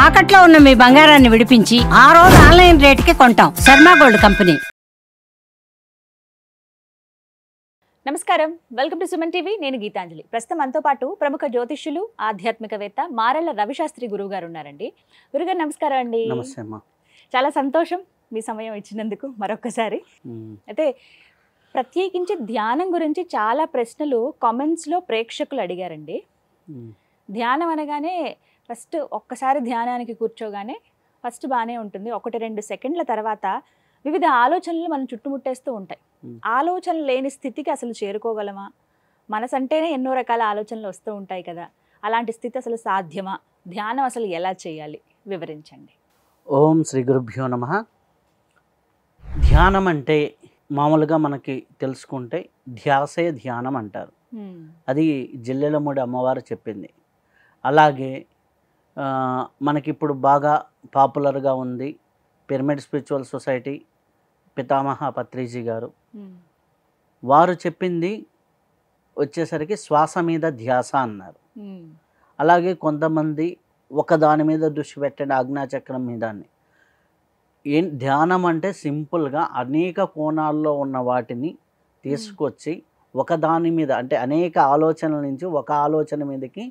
తాకట్లో ఉన్న మీ బంగారాన్ని విడిపించి ఆ రోజు ఆన్లైన్ రేటుకి కొంటాం. Sharma gold company. నమస్కారం, వెల్కమ్ టు సుమన్ టీవీ. నేను గీతాంజలి. ప్రస్తుతం మనతో పాటు ప్రముఖ జ్యోతిష్యులు, ఆధ్యాత్మికవేత్త మారెళ్ల రవిశాస్త్రి గురువు గారు ఉన్నారండి. గురుగారు నమస్కారం అండి. నమస్తే అమ్మా. చాలా సంతోషం మీ సమయం ఇచ్చినందుకు మరొకసారి. అయితే ప్రత్యేకించి ధ్యానం గురించి చాలా ప్రశ్నలు కామెంట్స్లో ప్రేక్షకులు అడిగారండి. ధ్యానం అనగానే ఫస్ట్ ఒక్కసారి ధ్యానానికి కూర్చోగానే ఫస్ట్ బాగానే ఉంటుంది, 1-2 సెకండ్ల తర్వాత వివిధ ఆలోచనలు మనం చుట్టుముట్టేస్తూ ఉంటాయి. ఆలోచనలు లేని స్థితికి అసలు చేరుకోగలమా? మనసు అంటేనే ఎన్నో రకాల ఆలోచనలు వస్తూ ఉంటాయి కదా, అలాంటి స్థితి అసలు సాధ్యమా? ధ్యానం అసలు ఎలా చేయాలి వివరించండి. ఓం శ్రీ గురుభ్యో నమః. ధ్యానం అంటే మామూలుగా మనకి తెలుసుకుంటే ధ్యాసే ధ్యానం అంటారు. అది జిల్లెలమూడి అమ్మవారు చెప్పింది. అలాగే మనకిప్పుడు బాగా పాపులర్గా ఉంది పిరమిడ్ స్పిరిచువల్ సొసైటీ పితామహ పత్రిజీ గారు. వారు చెప్పింది వచ్చేసరికి శ్వాస మీద ధ్యాస అన్నారు. అలాగే కొంతమంది ఒకదాని మీద దృష్టి పెట్టండి, ఆజ్ఞాచక్రం మీద. ధ్యానం అంటే సింపుల్గా అనేక కోణాల్లో ఉన్న వాటిని తీసుకొచ్చి ఒకదాని మీద, అంటే అనేక ఆలోచనల నుంచి ఒక ఆలోచన మీదకి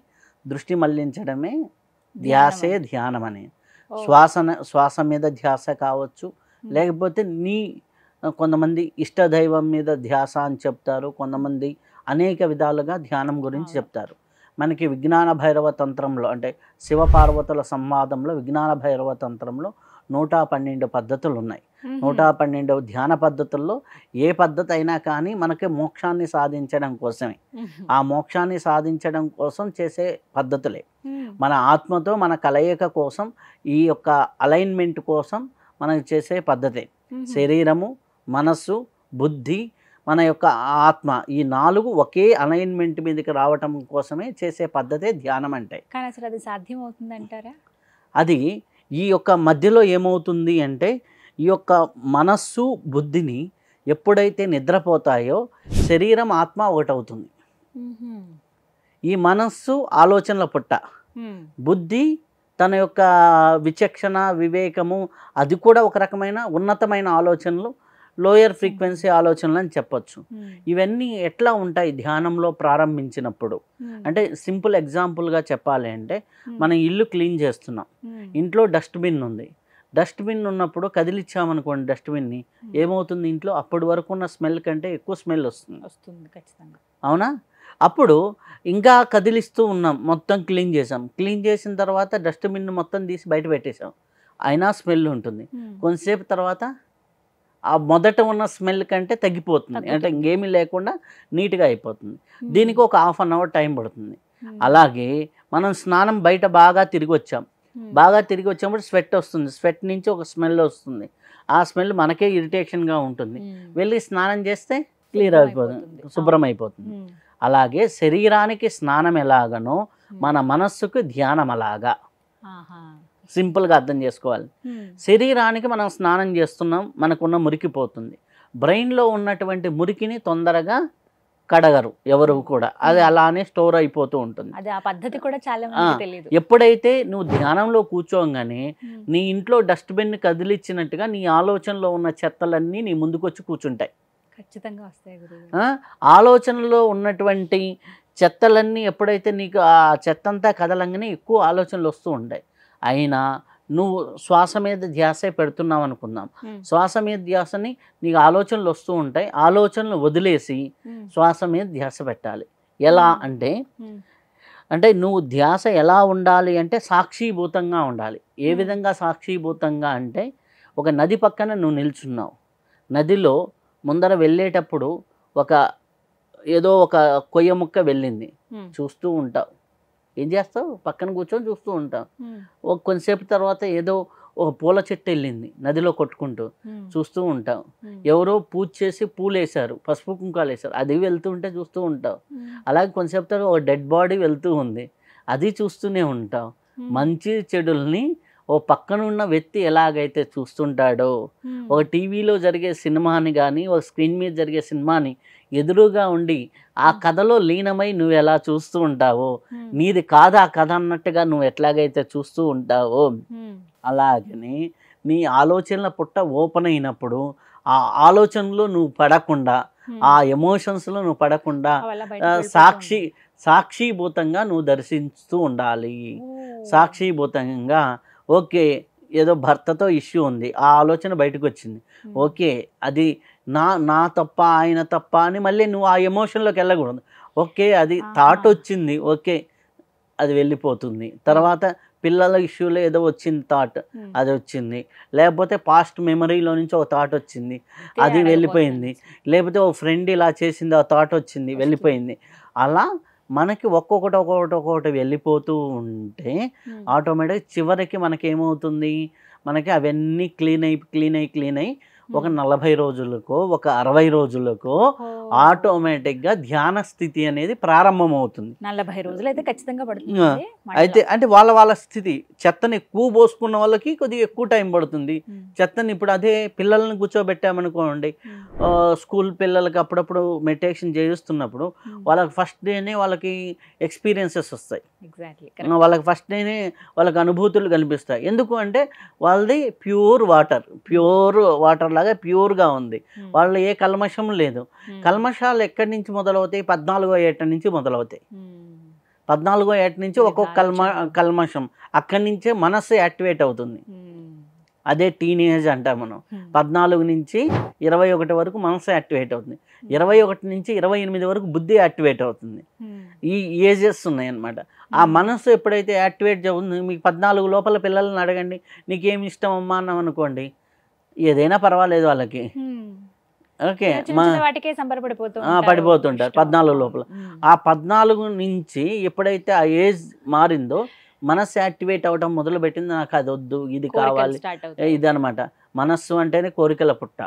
దృష్టి మళ్లించడమే ధ్యాసే ధ్యానం అని. శ్వాస మీద ధ్యాస కావచ్చు, లేకపోతే కొంతమంది ఇష్టదైవం మీద ధ్యాస అని చెప్తారు, కొంతమంది అనేక విధాలుగా ధ్యానం గురించి చెప్తారు. మనకి విజ్ఞాన భైరవ తంత్రంలో, అంటే శివపార్వతుల సంవాదంలో విజ్ఞాన భైరవ తంత్రంలో 112 పద్ధతులు ఉన్నాయి. 112 ధ్యాన పద్ధతుల్లో ఏ పద్ధతి అయినా కానీ మనకి మోక్షాన్ని సాధించడం కోసమే, ఆ మోక్షాన్ని సాధించడం కోసం చేసే పద్ధతులే. మన ఆత్మతో మన కలయిక కోసం, ఈ యొక్క అలైన్మెంట్ కోసం మనం చేసే పద్ధతే. శరీరము, మనస్సు, బుద్ధి, మన యొక్క ఆత్మ, ఈ 4 ఒకే అలైన్మెంట్ మీదకి రావటం కోసమే చేసే పద్ధతే ధ్యానం అంటే. కానీ అసలు అది సాధ్యం అవుతుందంటారా? అది ఈ యొక్క మధ్యలో ఏమవుతుంది అంటే, ఈ యొక్క మనస్సు బుద్ధిని ఎప్పుడైతే నిద్రపోతాయో శరీరం ఆత్మ ఒకటవుతుంది. ఈ మనస్సు ఆలోచనల పుట్ట, బుద్ధి తన యొక్క విచక్షణ వివేకము, అది కూడా ఒక రకమైన ఉన్నతమైన ఆలోచనలు, లోయర్ ఫ్రీక్వెన్సీ ఆలోచనలు అని చెప్పొచ్చు. ఇవన్నీ ఎట్లా ఉంటాయి ధ్యానంలో ప్రారంభించినప్పుడు అంటే, సింపుల్ ఎగ్జాంపుల్గా చెప్పాలి అంటే, మనం ఇల్లు క్లీన్ చేస్తున్నాం, ఇంట్లో డస్ట్బిన్ ఉంది. డస్ట్బిన్ ఉన్నప్పుడు కదిలిచ్చామనుకోండి డస్ట్బిన్ని, ఏమవుతుంది? ఇంట్లో అప్పటి వరకు ఉన్న స్మెల్ కంటే ఎక్కువ స్మెల్ వస్తుంది ఖచ్చితంగా. అవునా? అప్పుడు ఇంకా కదిలిస్తూ ఉన్నాం, మొత్తం క్లీన్ చేసాం. క్లీన్ చేసిన తర్వాత డస్ట్బిన్ మొత్తం తీసి బయట పెట్టేసాం, అయినా స్మెల్ ఉంటుంది. కొంతసేపు తర్వాత ఆ మొదట ఉన్న స్మెల్ కంటే తగ్గిపోతుంది, అంటే ఇంకేమీ లేకుండా నీట్గా అయిపోతుంది. దీనికి ఒక 1/2 అవర్ టైం పడుతుంది. అలాగే మనం స్నానం బయట బాగా తిరిగి వచ్చాము, స్వెట్ వస్తుంది, స్వెట్ నుంచి ఒక స్మెల్ వస్తుంది. ఆ స్మెల్ మనకే ఇరిటేషన్గా ఉంటుంది. వెళ్ళి స్నానం చేస్తే క్లియర్ అయిపోతుంది, శుభ్రం అయిపోతుంది. అలాగే శరీరానికి స్నానం ఎలాగనో మన మనస్సుకు ధ్యానం అలాగా. సింపుల్గా అర్థం చేసుకోవాలి. శరీరానికి మనం స్నానం చేస్తున్నాం, మనకున్న మురికి పోతుంది. బ్రెయిన్లో ఉన్నటువంటి మురికిని తొందరగా కడగరు ఎవరు కూడా, అది అలానే స్టోర్ అయిపోతూ ఉంటుంది. ఎప్పుడైతే నువ్వు ధ్యానంలో కూర్చోగానే నీ ఇంట్లో డస్ట్బిన్ కదిలిచ్చినట్టుగా నీ ఆలోచనలో ఉన్న చెత్తలన్నీ నీ ముందుకు వచ్చి కూర్చుంటాయి. ఖచ్చితంగా వస్తాయి. ఆలోచనలో ఉన్నటువంటి చెత్తలన్నీ ఎప్పుడైతే నీకు ఆ చెత్త అంతా కదలంగానే ఎక్కువ ఆలోచనలు వస్తూ ఉంటాయి. అయినా నువ్వు శ్వాస మీద ధ్యాసే పెడుతున్నావు అనుకుందాం, శ్వాస మీద ధ్యాసని నీకు ఆలోచనలు వస్తూ ఉంటాయి, ఆలోచనలు వదిలేసి శ్వాస మీద ధ్యాస పెట్టాలి. ఎలా అంటే నువ్వు ధ్యాస ఎలా ఉండాలి అంటే సాక్షిభూతంగా ఉండాలి. ఏ విధంగా సాక్షిభూతంగా అంటే, ఒక నది పక్కన నువ్వు నిల్చున్నావు, నదిలో ముందర వెళ్ళేటప్పుడు ఏదో ఒక కొయ్య ముక్క వెళ్ళింది, చూస్తూ ఉంటావు. ఏం చేస్తావు? పక్కన కూర్చొని చూస్తూ ఉంటావు. కొంతసేపు తర్వాత ఏదో ఒక పూల చెట్టు వెళ్ళింది నదిలో కొట్టుకుంటూ, చూస్తూ ఉంటావు. ఎవరో పూజ చేసి పూలు వేశారు, పసుపు కుంకాలు వేశారు, అది వెళ్తూ ఉంటే చూస్తూ ఉంటావు. అలాగే కొంతసేపు తర్వాత ఒక డెడ్ బాడీ వెళ్తూ ఉంది, అది చూస్తూనే ఉంటావు. మంచి చెడుల్ని ఓ పక్కనున్న వ్యక్తి ఎలాగైతే చూస్తుంటాడో, ఒక టీవీలో జరిగే సినిమాని కానీ ఒక స్క్రీన్ మీద జరిగే సినిమాని ఎదురుగా ఉండి ఆ కథలో లీనమై నువ్వు ఎలా చూస్తూ ఉంటావో, నీది కాదు ఆ కథ అన్నట్టుగా నువ్వు ఎట్లాగైతే చూస్తూ ఉంటావో, అలాగని నీ ఆలోచనల పుట్ట ఓపెన్ అయినప్పుడు ఆ ఆలోచనలో నువ్వు పడకుండా, ఆ ఎమోషన్స్లో నువ్వు పడకుండా సాక్షిభూతంగా నువ్వు దర్శిస్తూ ఉండాలి. సాక్షిభూతంగా ఓకే, ఏదో భర్తతో ఇష్యూ ఉంది, ఆ ఆలోచన బయటకు వచ్చింది, ఓకే అది నా తప్ప ఆయన తప్ప అని మళ్ళీ నువ్వు ఆ ఎమోషన్లోకి వెళ్ళకూడదు. ఓకే అది థాట్ వచ్చింది, ఓకే అది వెళ్ళిపోతుంది. తర్వాత పిల్లల ఇష్యూలో ఏదో వచ్చింది థాట్, అది వచ్చింది. లేకపోతే పాస్ట్ మెమరీలో నుంచి ఒక థాట్ వచ్చింది, అది వెళ్ళిపోయింది. లేకపోతే ఓ ఫ్రెండ్ ఇలా చేసింది, ఆ థాట్ వచ్చింది, వెళ్ళిపోయింది. అలా మనకి ఒక్కొక్కటి వెళ్ళిపోతూ ఉంటే ఆటోమేటిక్గా చివరికి మనకేమవుతుంది, మనకి అవన్నీ క్లీన్ అయ్యి ఒక 40 రోజులకో ఒక 60 రోజులకో ఆటోమేటిక్గా ధ్యాన స్థితి అనేది ప్రారంభమవుతుంది. 40 రోజులు అయితే ఖచ్చితంగా పడుతుంది. అయితే అంటే వాళ్ళ స్థితి, చెత్తని ఎక్కువ పోసుకున్న వాళ్ళకి కొద్దిగా ఎక్కువ టైం పడుతుంది. చెత్తని ఇప్పుడు అదే పిల్లల్ని కూర్చోబెట్టామనుకోండి, స్కూల్ పిల్లలకి అప్పుడప్పుడు మెడిటేషన్ చేయిస్తున్నప్పుడు వాళ్ళకి ఫస్ట్ డేనే వాళ్ళకి ఎక్స్పీరియన్సెస్ వస్తాయి. వాళ్ళకి ఫస్ట్ డేనే వాళ్ళకి అనుభూతులు కనిపిస్తాయి. ఎందుకు అంటే వాళ్ళది ప్యూర్ వాటర్ లాగా ప్యూర్గా ఉంది, వాళ్ళు ఏ కల్మషం లేదు. కల్మషాలు ఎక్కడి నుంచి మొదలవుతాయి? 14వ ఏట నుంచి మొదలవుతాయి. 14వ ఏట నుంచి ఒక్కొక్క కల్మషం అక్కడి నుంచే మనస్సు యాక్టివేట్ అవుతుంది. అదే టీనేజ్ అంటాం మనం. 14 నుంచి 21 వరకు మనసు యాక్టివేట్ అవుతుంది, 21 నుంచి 28 వరకు బుద్ధి యాక్టివేట్ అవుతుంది. ఈ ఏజెస్ ఉన్నాయన్నమాట. ఆ మనసు ఎప్పుడైతే యాక్టివేట్ అవుతుంది, మీకు 14 లోపల పిల్లల్ని అడగండి, నీకేమి ఇష్టం అమ్మా అన్నాం అనుకోండి, ఏదైనా పర్వాలేదు వాళ్ళకి. ఓకే పడిపోతుంటారు 14 లోపల. ఆ 14 నుంచి ఎప్పుడైతే ఆ ఏజ్ మారిందో మనస్సు యాక్టివేట్ అవ్వడం మొదలుపెట్టింది, నాకు అది వద్దు ఇది కావాలి ఇది అనమాట. మనస్సు అంటేనే కోరికల పుట్ట.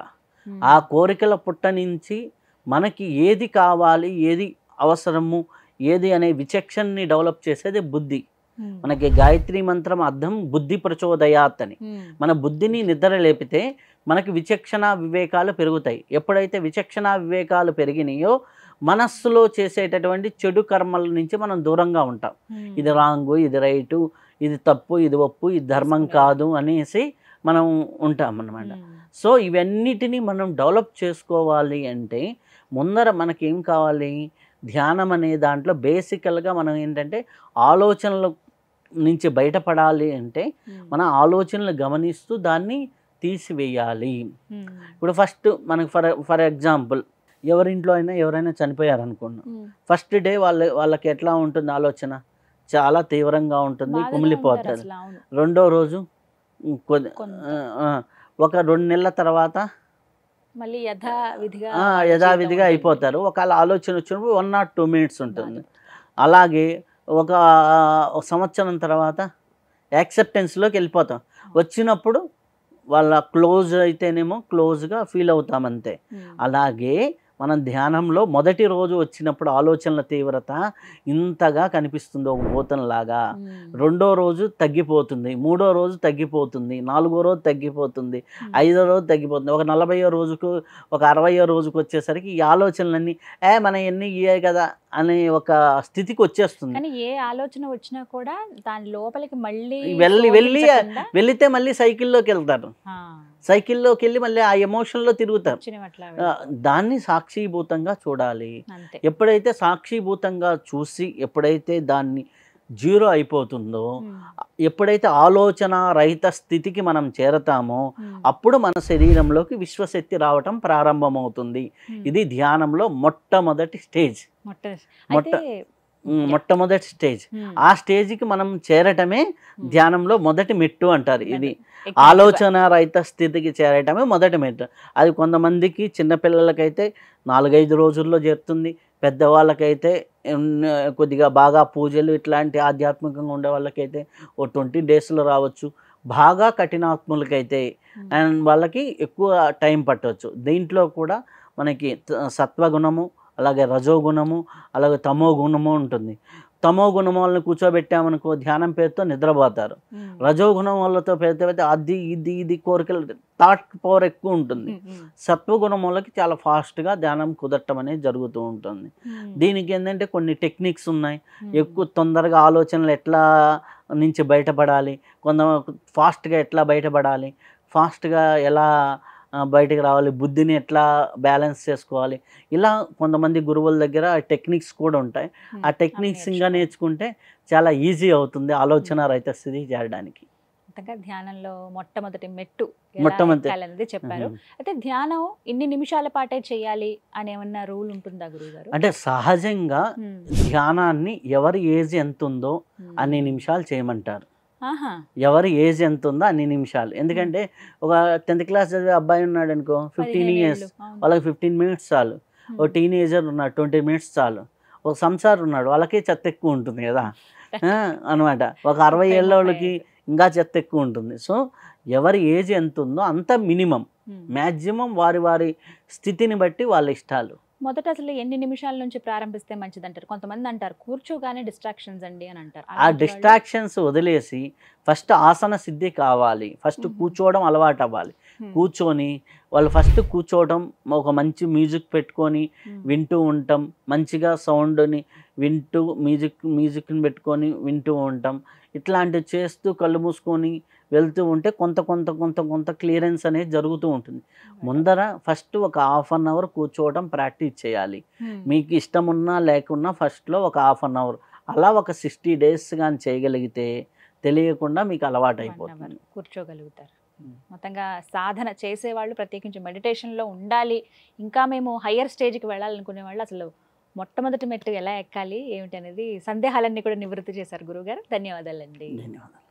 ఆ కోరికల పుట్ట నుంచి మనకి ఏది కావాలి, ఏది అవసరము, ఏది అనే విచక్షణని డెవలప్ చేసేది బుద్ధి. మనకి గాయత్రి మంత్రం అర్థం బుద్ధి ప్రచోదయాత్ అని. మన బుద్ధిని నిద్ర లేపితే మనకి విచక్షణ వివేకాలు పెరుగుతాయి. ఎప్పుడైతే విచక్షణ వివేకాలు పెరిగినాయో మనస్సులో చేసేటటువంటి చెడు కర్మల నుంచి మనం దూరంగా ఉంటాం. ఇది రాంగు, ఇది రైటు, ఇది తప్పు, ఇది ఒప్పు, ఇది ధర్మం కాదు అనేసి మనం ఉంటాం అన్నమాట. సో ఇవన్నిటినీ మనం డెవలప్ చేసుకోవాలి అంటే ముందర మనకేం కావాలి? ధ్యానం అనే దాంట్లో బేసికల్గా మనం ఏంటంటే ఆలోచనల నుంచి బయటపడాలి అంటే మన ఆలోచనలు గమనిస్తూ దాన్ని తీసివేయాలి. ఇప్పుడు ఫస్ట్ మనకు ఫర్ ఎగ్జాంపుల్ ఎవరింట్లో అయినా ఎవరైనా చనిపోయారు అనుకున్నాం, ఫస్ట్ డే వాళ్ళకి ఎట్లా ఉంటుంది ఆలోచన? చాలా తీవ్రంగా ఉంటుంది, కుమిలిపోతుంది. రెండో రోజు ఒక 2 నెలల తర్వాత మళ్ళీ యథావిధిగా అయిపోతారు. ఒకవేళ ఆలోచన వచ్చినప్పుడు 1 or 2 minutes ఉంటుంది. అలాగే ఒక సంవత్సరం తర్వాత యాక్సెప్టెన్స్లోకి వెళ్ళిపోతాం. వచ్చినప్పుడు వాళ్ళ క్లోజ్ అయితేనేమో క్లోజ్గా ఫీల్ అవుతామంతే. అలాగే మనం ధ్యానంలో మొదటి రోజు వచ్చినప్పుడు ఆలోచనల తీవ్రత ఇంతగా కనిపిస్తుంది ఒక భూతంలాగా, రెండో రోజు తగ్గిపోతుంది, మూడో రోజు తగ్గిపోతుంది, 4వ రోజు తగ్గిపోతుంది, 5వ రోజు తగ్గిపోతుంది, ఒక 40వ రోజుకు ఒక 60వ రోజుకు వచ్చేసరికి ఈ ఆలోచనలన్నీ మన ఎన్ని ఇయ్యాయి కదా అనే ఒక స్థితికి వచ్చేస్తుంది. కానీ ఏ ఆలోచన వచ్చినా కూడా దాని లోపలికి మళ్ళీ వెళితే మళ్ళీ సైకిల్లోకి వెళ్తారు, సైకిల్లోకి వెళ్ళి మళ్ళీ ఆ ఎమోషన్లో తిరుగుతారు. దాన్ని సాక్షిభూతంగా చూడాలి. ఎప్పుడైతే సాక్షిభూతంగా చూసి ఎప్పుడైతే దాన్ని జీరో అయిపోతుందో, ఎప్పుడైతే ఆలోచన రహిత స్థితికి మనం చేరతామో అప్పుడు మన శరీరంలోకి విశ్వశక్తి రావటం ప్రారంభమవుతుంది. ఇది ధ్యానంలో మొట్టమొదటి స్టేజ్. మొట్టమొదటి స్టేజ్. ఆ స్టేజ్కి మనం చేరటమే ధ్యానంలో మొదటి మెట్టు అంటారు. ఇది ఆలోచన రహిత స్థితికి చేరటమే మొదటి మెట్టు. అది కొంతమందికి చిన్నపిల్లలకైతే 4-5 రోజుల్లో చేరుతుంది, పెద్దవాళ్ళకైతే కొద్దిగా బాగా పూజలు ఇట్లాంటి ఆధ్యాత్మికంగా ఉండే వాళ్ళకైతే ఓ 20 daysలో రావచ్చు. బాగా కఠినాత్ములకైతే అండ్ వాళ్ళకి ఎక్కువ టైం పట్టవచ్చు. దీంట్లో కూడా మనకి సత్వగుణము, అలాగే రజోగుణము, అలాగే తమో గుణము ఉంటుంది. తమో గుణం వాళ్ళని కూర్చోబెట్టామనుకో ధ్యానం పేరుతో నిద్రపోతారు. రజో గుణం వాళ్ళతో పెడితే అది ఇది కోరికలు థాట్ పవర్ ఎక్కువ ఉంటుంది. సత్వగుణం వాళ్ళకి చాలా ఫాస్ట్గా ధ్యానం కుదరటం అనేది జరుగుతూ ఉంటుంది. దీనికి ఏంటంటే కొన్ని టెక్నిక్స్ ఉన్నాయి. ఎక్కువ తొందరగా ఆలోచనలు ఎట్లా నుంచి బయటపడాలి, ఫాస్ట్గా ఎట్లా బయటపడాలి, ఫాస్ట్గా ఎలా బయటకు రావాలి, బుద్ధిని ఎట్లా బ్యాలెన్స్ చేసుకోవాలి, ఇలా కొంతమంది గురువుల దగ్గర టెక్నిక్స్ కూడా ఉంటాయి. ఆ టెక్నిక్స్ ఇంకా నేర్చుకుంటే చాలా ఈజీ అవుతుంది ఆలోచన రహిత స్థితి చేరడానికి. ధ్యానంలో మొట్టమొదటి మెట్టు అనేది చెప్పారు. అయితే ధ్యానం ఇన్ని నిమిషాల పాటే చేయాలి అని ఏమన్నా రూల్ ఉంటుందా గురుగారు? అంటే సహజంగా ధ్యానాన్ని ఎవరి ఏజ్ ఎంత ఉందో అన్ని నిమిషాలు చేయమంటారు. ఎవరి ఏజ్ ఎంత ఉందో అన్ని నిమిషాలు. ఎందుకంటే ఒక 10th క్లాస్ చదివే అబ్బాయి ఉన్నాడు అనుకో, 15 years, వాళ్ళకి 15 minutes చాలు. ఒక టీనేజర్ ఉన్నాడు 20 minutes చాలు. ఒక సంసార్ ఉన్నాడు, వాళ్ళకి చెత్త ఎక్కువ ఉంటుంది కదా అనమాట. ఒక 60 ఏళ్ళ వాళ్ళకి ఇంకా చెత్త ఎక్కువ ఉంటుంది. సో ఎవరి ఏజ్ ఎంత ఉందో అంత మినిమం, మ్యాక్సిమం వారి వారి స్థితిని బట్టి వాళ్ళ ఇష్టాలు. మొదట అసలు ఎన్ని నిమిషాల నుంచి ప్రారంభిస్తే మంచిది అంటారు? కొంతమంది అంటారు కూర్చోగానే డిస్ట్రాక్షన్స్ అండి అని అంటారు. ఆ డిస్ట్రాక్షన్స్ వదిలేసి ఫస్ట్ ఆసన సిద్ధి కావాలి, ఫస్ట్ కూర్చోవడం అలవాటు అవ్వాలి. కూర్చొని వాళ్ళు ఫస్ట్ కూర్చోవడం, ఒక మంచి మ్యూజిక్ పెట్టుకొని వింటూ ఉంటాం, మంచిగా సౌండ్ని వింటూ మ్యూజిక్ని పెట్టుకొని వింటూ ఉంటాం. ఇట్లాంటివి చేస్తూ కళ్ళు మూసుకొని వెళ్తూ ఉంటే కొంత కొంత కొంత కొంత క్లియరెన్స్ అనేది జరుగుతూ ఉంటుంది. ముందర ఫస్ట్ ఒక 1/2 hour కూర్చోవడం ప్రాక్టీస్ చేయాలి. మీకు ఇష్టం ఉన్నా లేకున్నా ఫస్ట్లో ఒక 1/2 hour, అలా ఒక 60 days కానీ చేయగలిగితే తెలియకుండా మీకు అలవాటు అయిపోతుంది, కూర్చోగలుగుతారు. మొత్తంగా సాధన చేసేవాళ్ళు ప్రత్యేకించి మెడిటేషన్లో ఉండాలి. ఇంకా మేము హయ్యర్ స్టేజ్కి వెళ్ళాలనుకునే వాళ్ళు అసలు మొట్టమొదటి మెట్టు ఎలా ఎక్కాలి ఏమిటి అనేది సందేహాలన్నీ కూడా నివృత్తి చేశారు గురువుగారు. ధన్యవాదాలండి. ధన్యవాదాలు.